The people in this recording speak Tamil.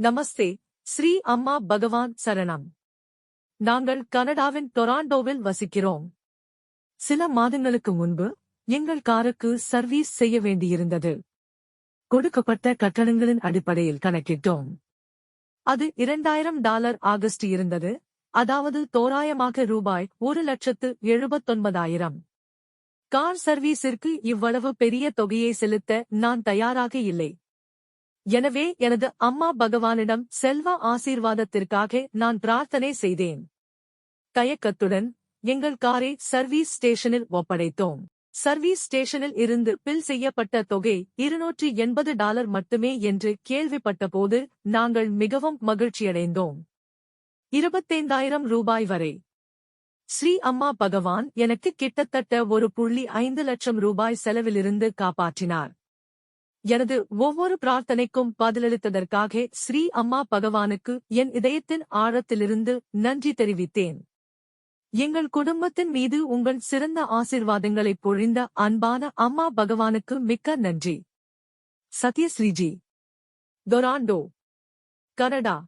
நமஸ்தே. ஸ்ரீ அம்மா பகவான் சரணம். நாங்கள் கனடாவின் டொராண்டோவில் வசிக்கிறோம். சில மாதங்களுக்கு முன்பு எங்கள் காருக்கு சர்வீஸ் செய்ய வேண்டியிருந்தது. கொடுக்கப்பட்ட கட்டணங்களின் அடிப்படையில் கணக்கிட்டோம். அது $2000 இருந்தது, அதாவது தோராயமாக ரூபாய் 1,79,000. கார் சர்வீஸிற்கு இவ்வளவு பெரிய தொகையை செலுத்த நான் தயாராக இல்லை. எனவே எனது அம்மா பகவானிடம் செல்வ ஆசீர்வாதத்திற்காக நான் பிரார்த்தனை செய்தேன். தயக்கத்துடன் எங்கள் காரை சர்வீஸ் ஸ்டேஷனில் ஒப்படைத்தோம். சர்வீஸ் ஸ்டேஷனில் இருந்து பில் செய்யப்பட்ட தொகை $280 மட்டுமே என்று கேள்விப்பட்டபோது நாங்கள் மிகவும் மகிழ்ச்சியடைந்தோம். 25,000 ரூபாய் வரை. ஸ்ரீ அம்மா பகவான் எனக்கு கிட்டத்தட்ட 1.5 லட்சம் ரூபாய் செலவிலிருந்து காப்பாற்றினார். எனது ஒவ்வொரு பிரார்த்தனைக்கும் பதிலளித்ததற்காக ஸ்ரீ அம்மா பகவானுக்கு என் இதயத்தின் ஆழத்திலிருந்து நன்றி தெரிவித்தேன். எங்கள் குடும்பத்தின் மீது உங்கள் சிறந்த ஆசீர்வாதங்களைப் பொழிந்த அன்பான அம்மா பகவானுக்கு மிக்க நன்றி. சத்யஸ்ரீஜி, டொராண்டோ, கனடா.